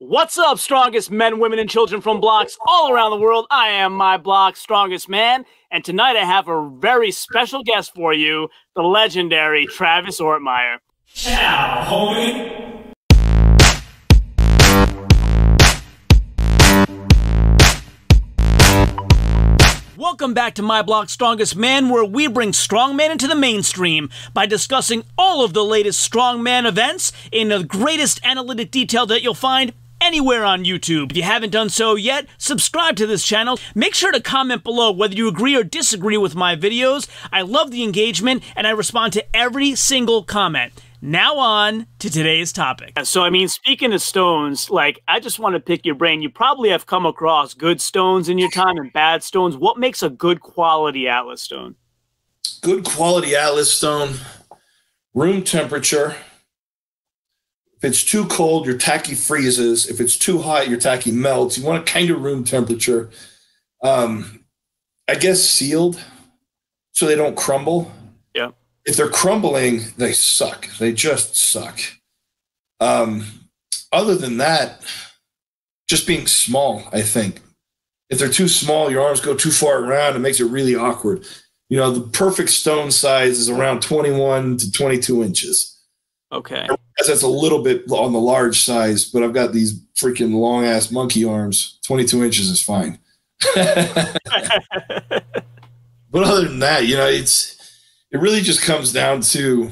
What's up, strongest men, women, and children from blocks all around the world? I am my block's strongest man, and tonight I have a very special guest for you, the legendary Travis ORTMAYER. Ciao, homie. Welcome back to My Block's Strongest Man, where we bring strongman into the mainstream by discussing all of the latest strongman events in the greatest analytic detail that you'll find anywhere on YouTube. If you haven't done so yet, subscribe to this channel. Make sure to comment below whether you agree or disagree with my videos. I love the engagement, and I respond to every single comment. Now on to today's topic. So, I mean, speaking of stones, like, I just want to pick your brain. You probably have come across good stones in your time and bad stones. What makes a good quality Atlas stone? Good quality Atlas stone, room temperature. If it's too cold, your tacky freezes. If it's too hot, your tacky melts. You want a kind of room temperature. I guess sealed so they don't crumble. Yeah. If they're crumbling, they suck. They just suck. Other than that, just being small, I think. If they're too small, your arms go too far around, it makes it really awkward. You know, the perfect stone size is around 21 to 22 inches. Okay. That's a little bit on the large size, but I've got these freaking long-ass monkey arms. 22 inches is fine. But other than that, you know, it really just comes down to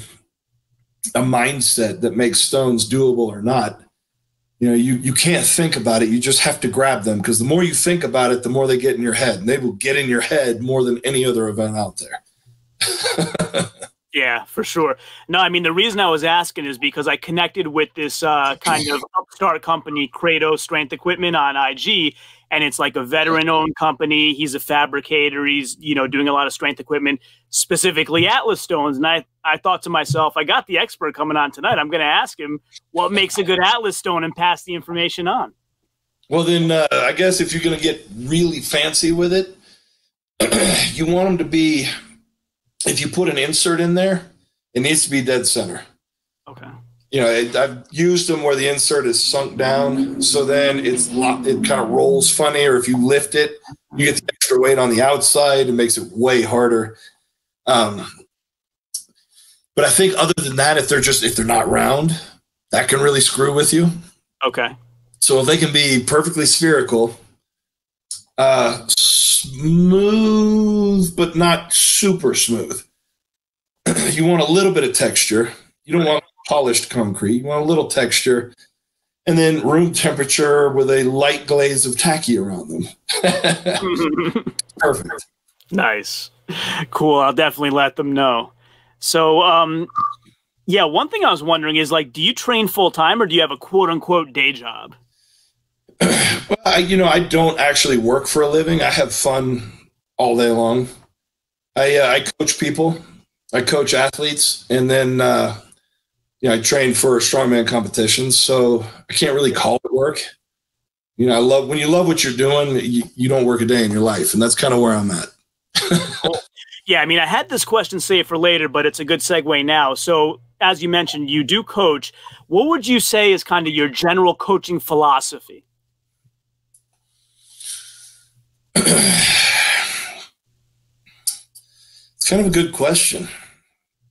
a mindset that makes stones doable or not. You know, you can't think about it. You just have to grab them, because the more you think about it, the more they get in your head. And they will get in your head more than any other event out there. Yeah, for sure. No, I mean, the reason I was asking is because I connected with this kind of upstart company, Kratos Strength Equipment, on IG, and it's like a veteran-owned company. He's a fabricator. He's, you know, doing a lot of strength equipment, specifically Atlas stones. And I thought to myself, I got the expert coming on tonight. I'm going to ask him what makes a good Atlas stone and pass the information on. Well, then I guess if you're going to get really fancy with it, you want them to be, if you put an insert in there, it needs to be dead center. Okay. You know, I've used them where the insert is sunk down, so then it kind of rolls funny, or if you lift it, you get the extra weight on the outside. It makes it way harder. But I think other than that, if they're not round, that can really screw with you. Okay. So if they can be perfectly spherical, smooth, but not super smooth. You want a little bit of texture. You don't want polished concrete. You want a little texture. And then room temperature with a light glaze of tacky around them. Perfect. Nice. Cool. I'll definitely let them know. So, yeah, one thing I was wondering is, like, do you train full-time, or do you have a quote-unquote day job? Well, I don't actually work for a living. I have fun all day long. I coach people. I coach athletes, and then I train for strongman competitions. So I can't really call it work. You know, when you love what you're doing, you don't work a day in your life, and that's kind of where I'm at. Cool. Yeah, I mean, I had this question saved for later, but it's a good segue now. So, as you mentioned, you do coach. What would you say is kind of your general coaching philosophy? It's kind of a good question.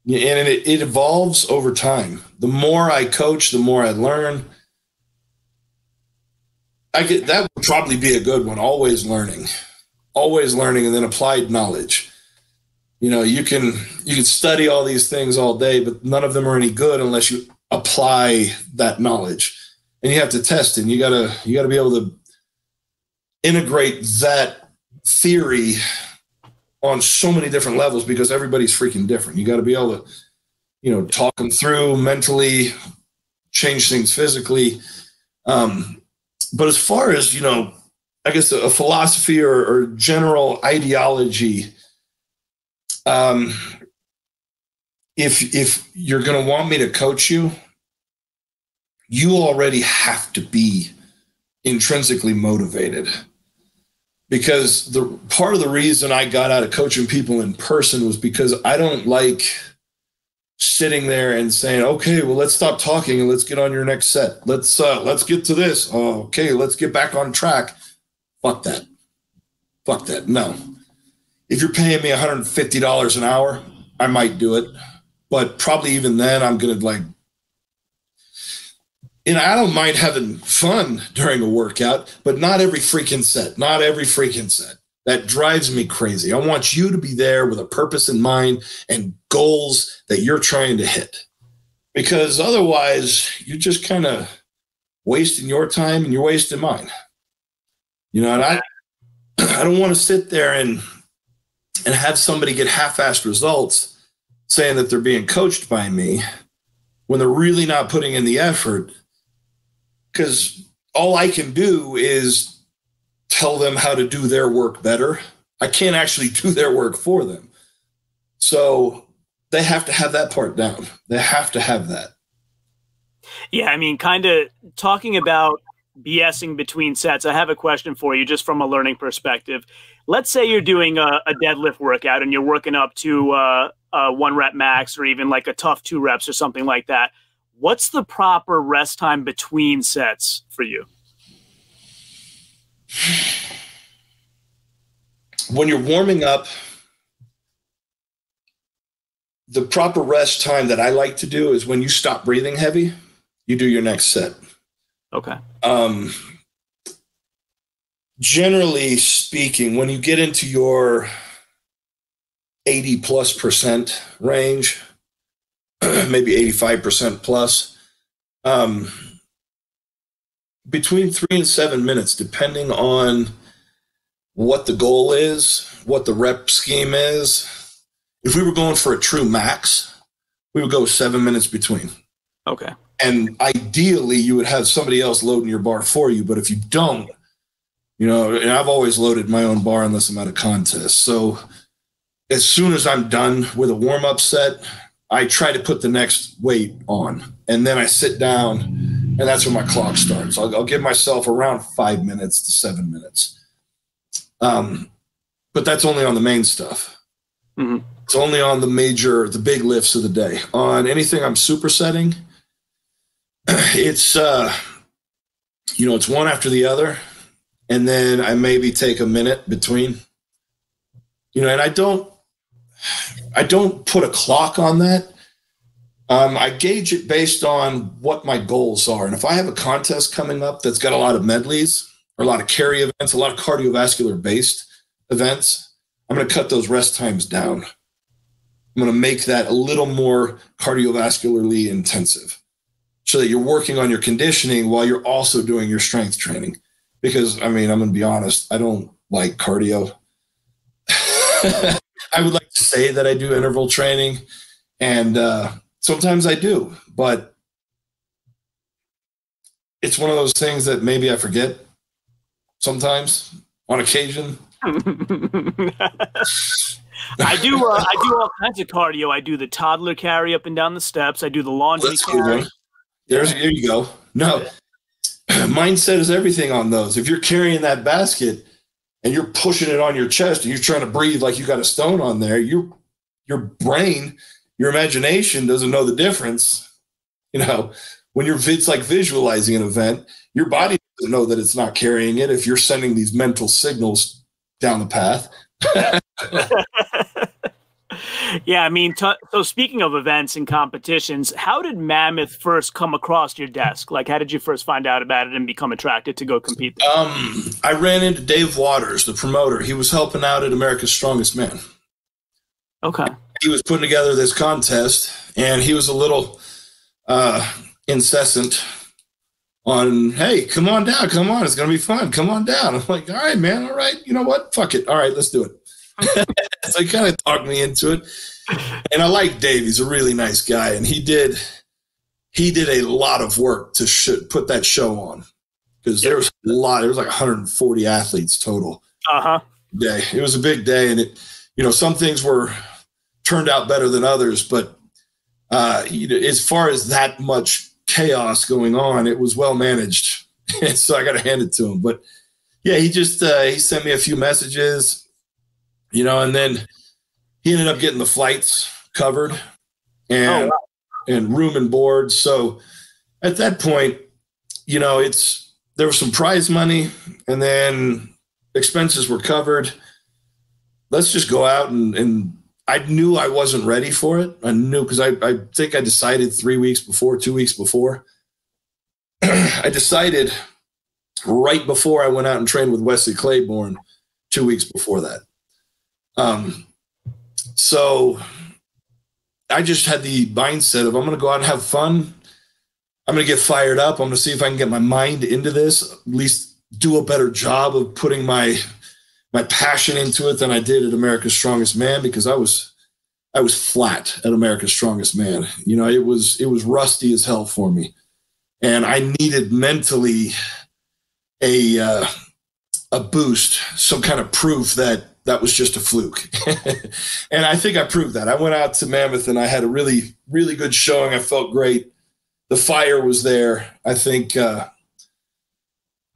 And it evolves over time. The more I coach, the more I learn. That would probably be a good one. Always learning, and then applied knowledge. You know, you can study all these things all day, but none of them are any good unless you apply that knowledge. And you have to test it. And you gotta be able to integrate that theory on so many different levels, because everybody's freaking different. You got to be able to, you know, talk them through mentally, change things physically. But as far as, you know, I guess a philosophy or general ideology, if you're going to want me to coach you, you already have to be intrinsically motivated. Because part of the reason I got out of coaching people in person was because I don't like sitting there and saying, okay, well, let's stop talking and let's get on your next set. Let's get to this. Okay, let's get back on track. Fuck that. Fuck that. No. If you're paying me $150 an hour, I might do it. But probably even then, I'm going to like, I don't mind having fun during a workout, but not every freaking set. Not every freaking set. That drives me crazy. I want you to be there with a purpose in mind and goals that you're trying to hit. Because otherwise, you're just kind of wasting your time and you're wasting mine. And I don't want to sit there and have somebody get half-assed results saying that they're being coached by me when they're really not putting in the effort. Because all I can do is tell them how to do their work better. I can't actually do their work for them. So they have to have that part down. They have to have that. Yeah, I mean, kind of talking about BSing between sets, I have a question for you just from a learning perspective. Let's say you're doing a deadlift workout and you're working up to a 1 rep max or even like a tough 2 reps or something like that. What's the proper rest time between sets for you? When you're warming up, the proper rest time that I like to do is when you stop breathing heavy, you do your next set. Okay. Generally speaking, when you get into your 80+% range, maybe 85% plus, between 3 and 7 minutes, depending on what the goal is, what the rep scheme is. If we were going for a true max, we would go 7 minutes between. Okay. And ideally, you would have somebody else loading your bar for you. But if you don't, and I've always loaded my own bar unless I'm at a contest. So as soon as I'm done with a warm-up set, I try to put the next weight on. And then I sit down, and that's when my clock starts. I'll give myself around 5 minutes to 7 minutes. But that's only on the main stuff. Mm-hmm. It's only on the big lifts of the day. On anything I'm supersetting, it's, it's one after the other. And then I maybe take a minute between, and I don't put a clock on that. I gauge it based on what my goals are. And if I have a contest coming up that's got a lot of medleys or a lot of carry events, a lot of cardiovascular based events, I'm going to cut those rest times down. I'm going to make that a little more cardiovascularly intensive so that you're working on your conditioning while you're also doing your strength training. Because, I'm going to be honest, I don't like cardio. I would like to say that I do interval training, and sometimes I do, but it's one of those things that maybe I forget sometimes on occasion. I do all kinds of cardio. I do the toddler carry up and down the steps. I do the laundry carry. There you go. No, mindset is everything on those. If you're carrying that basket and you're pushing it on your chest and you're trying to breathe like you got a stone on there, your brain, your imagination doesn't know the difference. When it's like visualizing an event, your body doesn't know that it's not carrying it if you're sending these mental signals down the path. Yeah, so speaking of events and competitions, how did Mammoth first come across your desk? Like, how did you first find out about it and become attracted to go compete there? I ran into Dave Waters, the promoter. He was helping out at America's Strongest Man. Okay. He was putting together this contest, and he was a little incessant on, hey, come on down, come on, it's going to be fun, come on down. I'm like, all right, man, all right, you know what, fuck it, all right, let's do it. So he kind of talked me into it, and I like Dave. He's a really nice guy, and he did a lot of work to put that show on, because there was like 140 athletes total. Day. It was a big day, and it, some things turned out better than others, but as far as that much chaos going on, it was well managed. And so I got to hand it to him. But yeah, he sent me a few messages, and then he ended up getting the flights covered. and and room and board. So at that point, you know, there was some prize money, and then expenses were covered. Let's just go out and I knew I wasn't ready for it. I knew, because I think I decided 3 weeks before, 2 weeks before. I decided right before I went out and trained with Wesley Claiborne 2 weeks before that. So I just had the mindset of, I'm going to go out and have fun. I'm going to get fired up. I'm going to see if I can get my mind into this, at least do a better job of putting my passion into it than I did at America's Strongest Man, because I was flat at America's Strongest Man. You know, it was rusty as hell for me. And I needed mentally a boost, some kind of proof that was just a fluke. And I think I proved that. I went out to Mammoth and I had a really, really good showing. I felt great. The fire was there. I think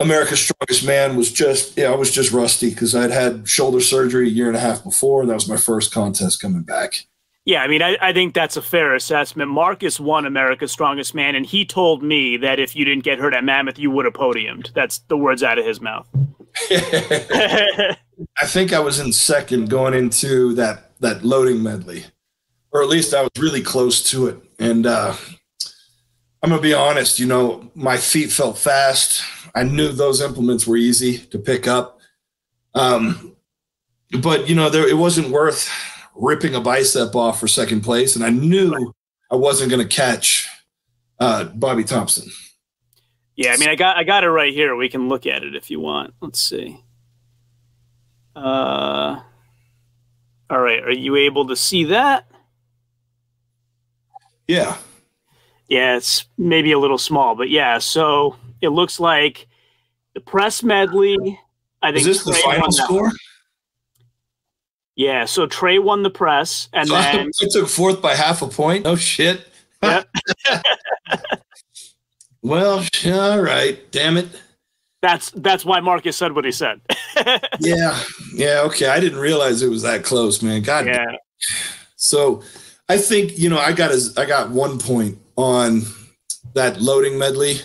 America's Strongest Man was I was just rusty because I'd had shoulder surgery 1.5 years before, and that was my first contest coming back. Yeah, I mean, I think that's a fair assessment. Marcus won America's Strongest Man, and he told me that if you didn't get hurt at Mammoth, you would have podiumed. That's the words out of his mouth. I think I was in second going into that loading medley, or at least I was really close to it. And I'm going to be honest, you know, my feet felt fast. I knew those implements were easy to pick up. But, you know, it wasn't worth ripping a bicep off for second place. And I knew I wasn't going to catch Bobby Thompson. Yeah, I mean, I got it right here. We can look at it if you want. Let's see. All right. Are you able to see that? Yeah. Yeah, it's maybe a little small, but yeah. So it looks like the press medley. I think. Is this the final score? Yeah. So Trey won the press, and then I took fourth by 0.5 point. Oh shit. Yep. Well, all right. Damn it. That's why Marcus said what he said. Yeah. Okay. I didn't realize it was that close, man. God. Yeah. Damn. So I think, you know, I got 1 point on that loading medley,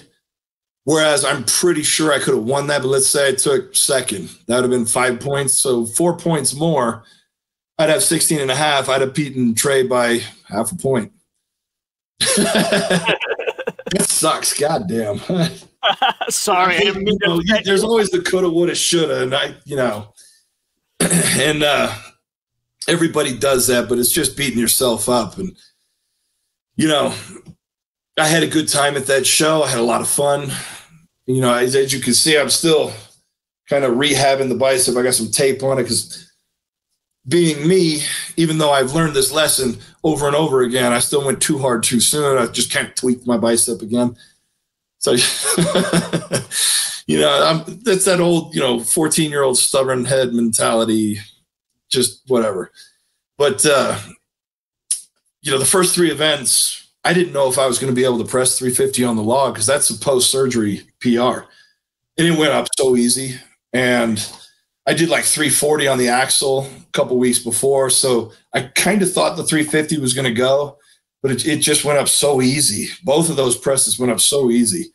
whereas I'm pretty sure I could have won that. But let's say I took second, that would have been 5 points. So 4 points more. I'd have 16.5. I'd have beaten Trey by 0.5 point. That sucks. Goddamn. Sorry. There's always the coulda, woulda, shoulda, and and everybody does that, but it's just beating yourself up. And you know, I had a good time at that show. I had a lot of fun. You know, as you can see, I'm still kind of rehabbing the bicep. I got some tape on it because, being me, even though I've learned this lesson over and over again, I still went too hard too soon. I just kind of tweaked my bicep again. So, you know, that's that old, you know, 14-year-old stubborn head mentality, just whatever. But, you know, the first 3 events, I didn't know if I was going to be able to press 350 on the log because that's a post-surgery PR. And it went up so easy. And I did like 340 on the axle a couple weeks before. So I kind of thought the 350 was going to go, but it just went up so easy. Both of those presses went up so easy.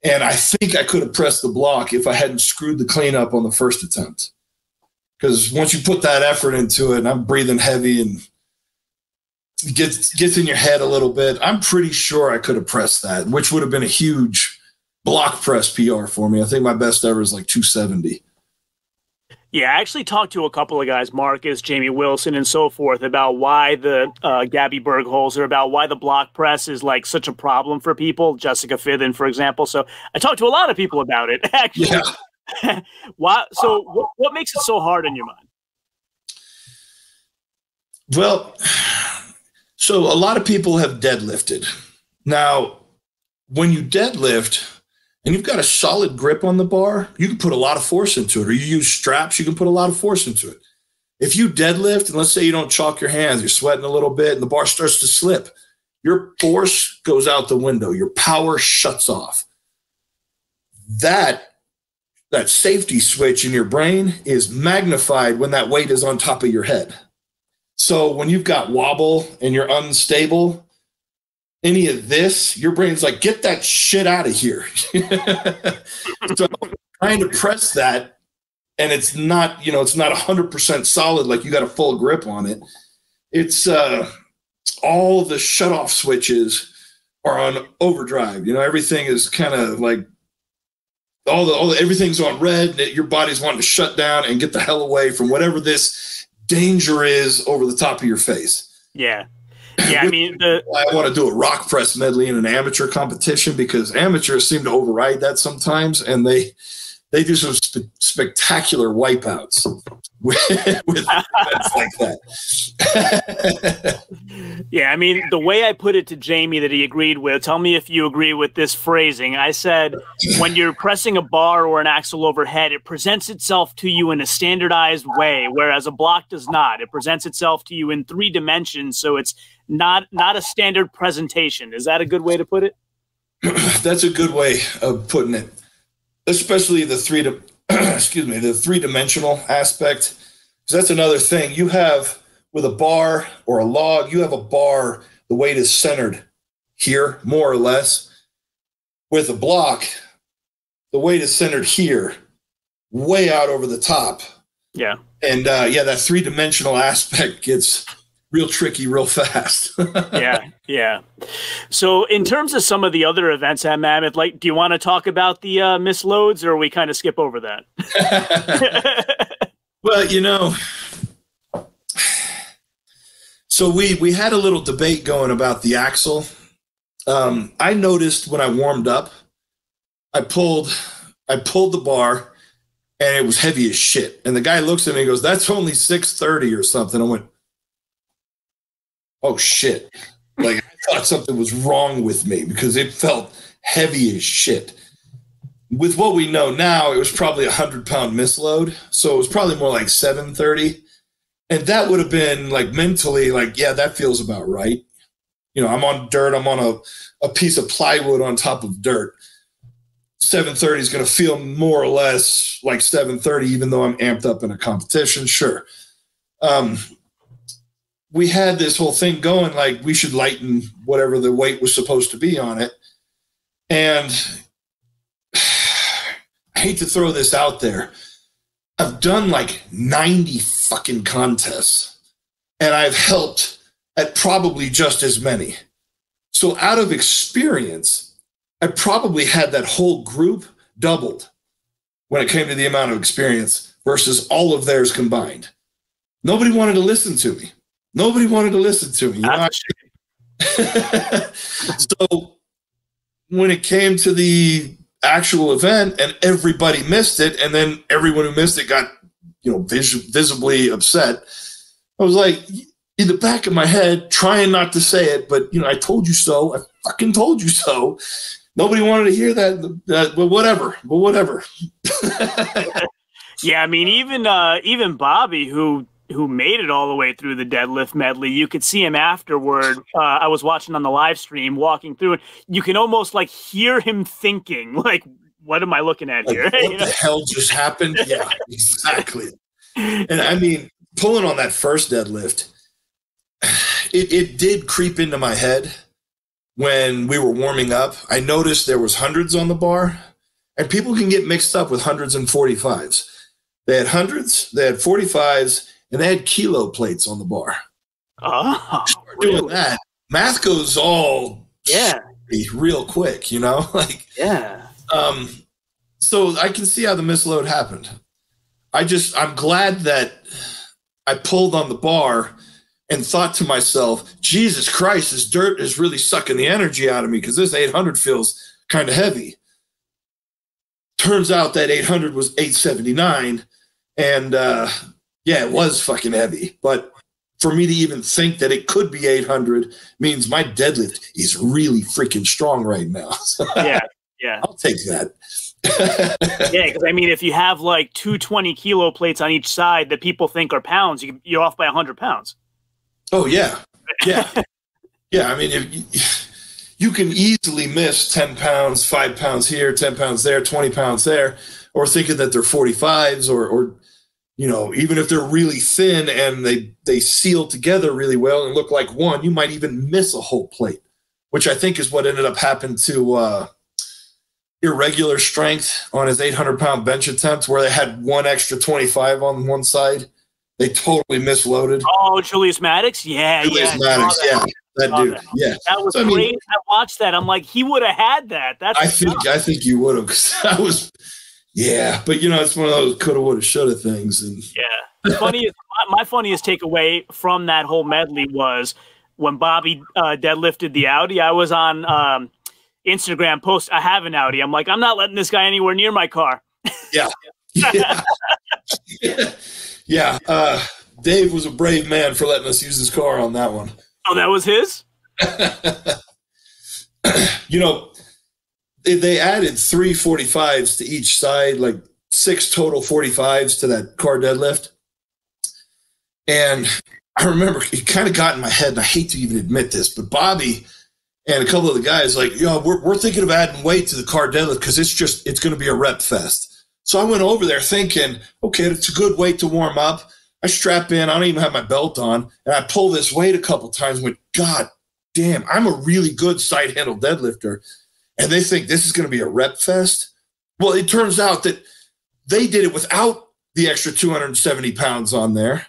And I think I could have pressed the block if I hadn't screwed the cleanup on the first attempt. Because once you put that effort into it, and I'm breathing heavy and gets in your head a little bit, I'm pretty sure I could have pressed that, which would have been a huge block press PR for me. I think my best ever is like 270. Yeah, I actually talked to a couple of guys, Marcus, Jamie Wilson, and so forth, about why the Gabby Bergholzer, about why the block press is like such a problem for people, Jessica Fithen, for example. So I talked to a lot of people about it, actually. Yeah. What makes it so hard in your mind? Well, so a lot of people have deadlifted. Now, when you deadlift, and you've got a solid grip on the bar, you can put a lot of force into it. Or you use straps, you can put a lot of force into it. If you deadlift, and let's say you don't chalk your hands, you're sweating a little bit, and the bar starts to slip, your force goes out the window. Your power shuts off. That safety switch in your brain is magnified when that weight is on top of your head. So when you've got wobble and you're unstable, any of this, your brain's like, get that shit out of here. So trying to press that, and it's not, it's not 100% solid, like you got a full grip on it. It's all the shutoff switches are on overdrive. Everything is kind of like everything's on red. Your body's wanting to shut down and get the hell away from whatever this danger is over the top of your face. Yeah. Yeah, I mean, I want to do a rock press medley in an amateur competition because amateurs seem to override that sometimes, and they do some spectacular wipeouts with events like that. Yeah, I mean, the way I put it to Jamie that he agreed with, tell me if you agree with this phrasing. I said, when you're pressing a bar or an axle overhead, it presents itself to you in a standardized way, whereas a block does not. It presents itself to you in 3 dimensions, so it's not a standard presentation. Is that a good way to put it? That's a good way of putting it. Especially the three-dimensional aspect. Because that's another thing. You have, with a bar or a log, you have a bar, the weight is centered here, more or less. With a block, the weight is centered here, way out over the top. Yeah. And that three-dimensional aspect gets real tricky real fast. Yeah. So in terms of some of the other events at Mammoth, do you want to talk about the misloads, or we kind of skip over that? Well, so we had a little debate going about the axle. I noticed when I warmed up, I pulled the bar and it was heavy as shit. And the guy looks at me and goes, "That's only 630 or something." I went, "Oh shit." Like, I thought something was wrong with me because it felt heavy as shit. With what we know now, it was probably a 100-pound misload. So it was probably more like 730. And that would have been like mentally like, yeah, that feels about right. I'm on dirt. I'm on a piece of plywood on top of dirt. 730 is going to feel more or less like 730, even though I'm amped up in a competition. Sure. We had this whole thing going, like we should lighten whatever the weight was supposed to be on it. And I hate to throw this out there. I've done like 90 fucking contests, and I've helped at probably just as many. So out of experience, I probably had that whole group doubled when it came to the amount of experience versus all of theirs combined. Nobody wanted to listen to me. Nobody wanted to listen to me. So when it came to the actual event and everybody missed it, and then everyone who missed it got, visibly upset, I was like, in the back of my head, trying not to say it, but, I told you so. I fucking told you so. Nobody wanted to hear that, but whatever. Yeah, I mean, even Bobby, who made it all the way through the deadlift medley, you could see him afterward. I was watching on the live stream, walking through it. You can almost hear him thinking, like, what am I looking at here? What the hell just happened? Yeah, exactly. And I mean, pulling on that first deadlift, it did creep into my head when we were warming up. I noticed there was hundreds on the bar, and people can get mixed up with hundreds and 45s. They had hundreds, they had 45s, and they had kilo plates on the bar. Oh, doing that, math goes all real quick, So I can see how the misload happened. I'm glad that I pulled on the bar and thought to myself, Jesus Christ, this dirt is really sucking the energy out of me because this 800 feels kind of heavy. Turns out that 800 was 879, and it was fucking heavy. But for me to even think that it could be 800 means my deadlift is really freaking strong right now. Yeah. I'll take that. Yeah, because I mean, if you have like 220 kilo plates on each side that people think are pounds, you're off by 100 pounds. Oh, yeah. Yeah. I mean, if you can easily miss 10 pounds, 5 pounds here, 10 pounds there, 20 pounds there, or thinking that they're 45s or even if they're really thin and they seal together really well and look like one, you might even miss a whole plate, which I think is what ended up happening to Irregular Strength on his 800-pound bench attempt, where they had one extra 25 on one side. They totally misloaded. Oh, Julius Maddox? Yeah, Julius Maddox, yeah. That dude, yeah. That was great. I watched that. I'm like, he would have had that. I think you would have, because that was, yeah. But it's one of those coulda, woulda, shoulda things. And yeah, my funniest takeaway from that whole medley was when Bobby deadlifted the Audi. I was on Instagram post. I have an Audi. I'm like, I'm not letting this guy anywhere near my car. Yeah, yeah. Dave was a brave man for letting us use his car on that one. Oh, that was his? They added 3 45s to each side, like 6 total 45s to that car deadlift. And I remember it kind of got in my head, and I hate to even admit this, but Bobby and a couple of the guys we're thinking of adding weight to the car deadlift because it's going to be a rep fest. So I went over there thinking, okay, it's a good weight to warm up. I strap in. I don't even have my belt on. And I pull this weight a couple times and went, God damn, I'm a really good side handle deadlifter. And they think this is going to be a rep fest. Well, it turns out that they did it without the extra 270 pounds on there.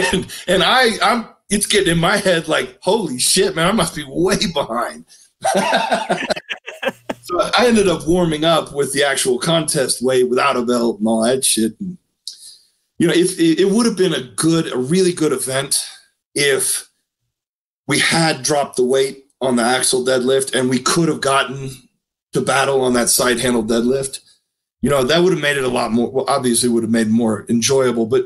And I'm it's getting in my head like, holy shit, man, I must be way behind. So I ended up warming up with the actual contest weight without a belt and all that shit. And, it would have been a really good event if we had dropped the weight on the axle deadlift and we could have gotten to battle on that side handle deadlift. That would have made it a lot more, well, obviously would have made it more enjoyable, but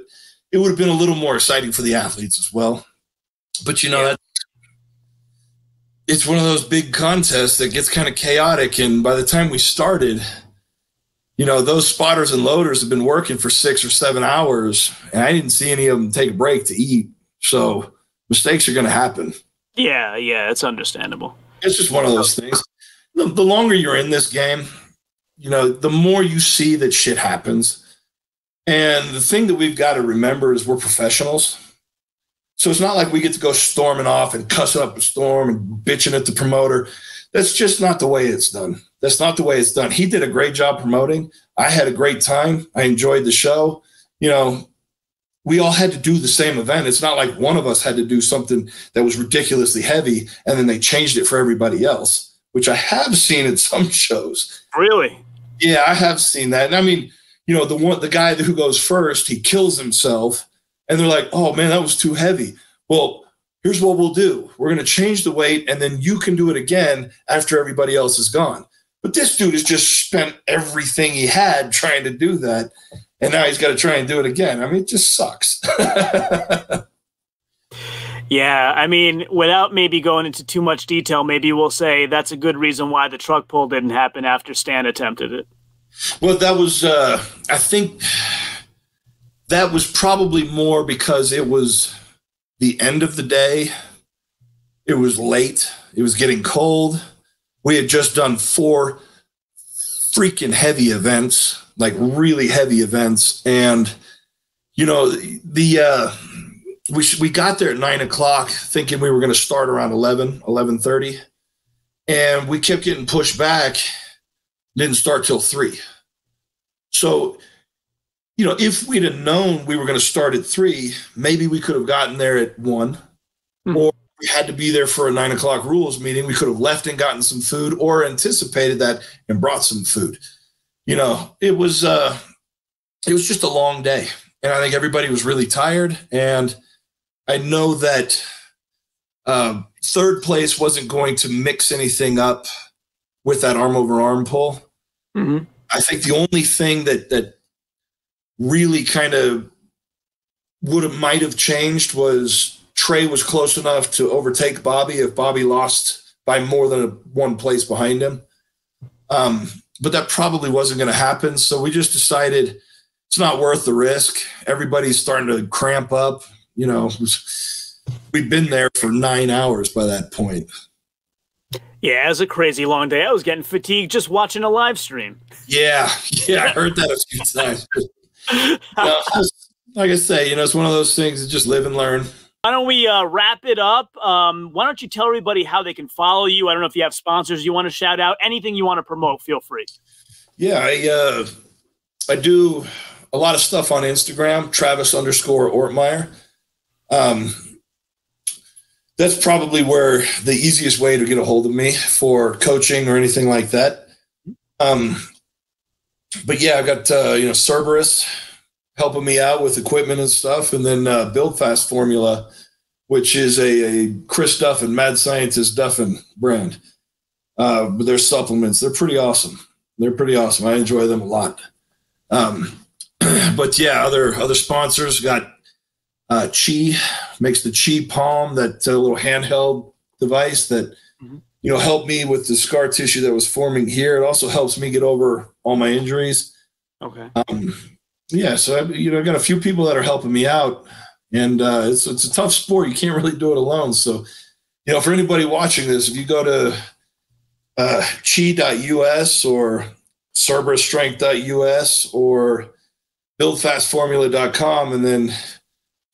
it would have been a little more exciting for the athletes as well. But, it's one of those big contests that gets kind of chaotic. And by the time we started, those spotters and loaders have been working for 6 or 7 hours, and I didn't see any of them take a break to eat. So mistakes are going to happen. Yeah, it's understandable. It's just one of those things. The longer you're in this game, the more you see that shit happens. And the thing that we've got to remember is we're professionals. So it's not like we get to go storming off and cussing up a storm and bitching at the promoter. That's just not the way it's done. That's not the way it's done. He did a great job promoting. I had a great time. I enjoyed the show. We all had to do the same event. It's not like one of us had to do something that was ridiculously heavy and then they changed it for everybody else, which I have seen at some shows. Really? Yeah, I have seen that. And I mean, the guy who goes first, he kills himself. And they're like, oh, man, that was too heavy. Well, here's what we'll do. We're going to change the weight, and then you can do it again after everybody else is gone. But this dude has just spent everything he had trying to do that, and now he's got to try and do it again. I mean, it just sucks. Yeah, I mean, without maybe going into too much detail, maybe we'll say that's a good reason why the truck pull didn't happen after Stan attempted it. Well, that was, I think – that was probably more because it was the end of the day. It was late. It was getting cold. We had just done 4 freaking heavy events, like really heavy events. And, we got there at 9 o'clock thinking we were going to start around 11:30. And we kept getting pushed back. Didn't start till 3. So, if we'd have known we were going to start at 3, maybe we could have gotten there at 1, or we had to be there for a 9 o'clock rules meeting. We could have left and gotten some food, or anticipated that and brought some food. It was just a long day, and I think everybody was really tired. And I know that third place wasn't going to mix anything up with that arm over arm pull. Mm-hmm. I think the only thing that really kind of might have changed was Trey was close enough to overtake Bobby if Bobby lost by more than 1 place behind him. But that probably wasn't going to happen. So we just decided it's not worth the risk. Everybody's starting to cramp up. We'd been there for 9 hours by that point. Yeah, it was a crazy long day. I was getting fatigued just watching a live stream. Yeah, I heard that a few times. Like I say, you know, it's one of those things that just live and learn. Why don't we wrap it up? Why don't you tell everybody how they can follow you? I don't know if you have sponsors you want to shout out. Anything you want to promote, feel free. Yeah, I do a lot of stuff on Instagram, Travis_ORTMAYER. That's probably where the easiest way to get a hold of me for coaching or anything like that. But yeah, I've got, you know, Cerberus helping me out with equipment and stuff. And then Build Fast Formula, which is a Chris Duffin, Mad Scientist Duffin brand. But their supplements, they're pretty awesome. They're pretty awesome. I enjoy them a lot. But yeah, other sponsors got Chi, makes the Chi Palm, that little handheld device that, you know, helped me with the scar tissue that was forming here. It also helps me get over all my injuries. Okay. Yeah, so I've got a few people that are helping me out, and it's a tough sport. You can't really do it alone. So, you know, for anybody watching this, if you go to chi.us or cerberusstrength.us or buildfastformula.com, and then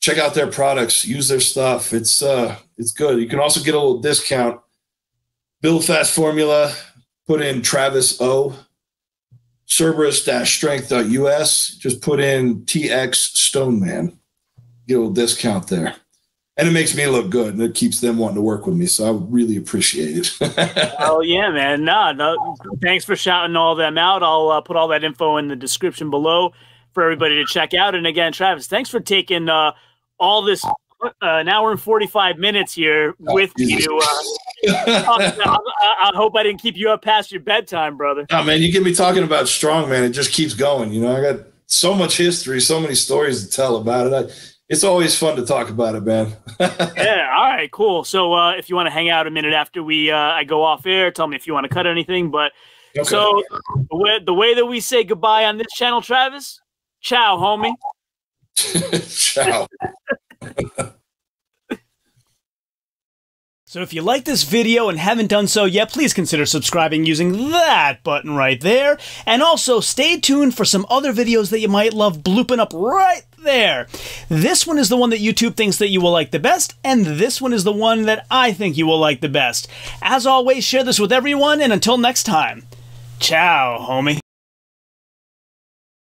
check out their products, use their stuff. It's good. You can also get a little discount. Build Fast Formula, put in Travis O. Cerberus-strength.us, just put in TX Stoneman. Get a little discount there. And it makes me look good, and it keeps them wanting to work with me, so I really appreciate it. Oh, yeah, man. No, thanks for shouting all them out. I'll put all that info in the description below for everybody to check out. And again, Travis, thanks for taking all this an hour and 45 minutes here with me to I hope I didn't keep you up past your bedtime, brother. Oh, man, you get me talking about Strongman, it just keeps going. You know, I got so much history, so many stories to tell about it. It's always fun to talk about it, man. Yeah, all right, cool. So if you want to hang out a minute after I go off air, tell me if you want to cut anything. But okay. So the way that we say goodbye on this channel, Travis, ciao, homie. Ciao. So if you like this video and haven't done so yet, please consider subscribing using that button right there. And also stay tuned for some other videos that you might love blooping up right there. This one is the one that YouTube thinks that you will like the best, and this one is the one that I think you will like the best. As always, share this with everyone, and until next time, ciao, homie.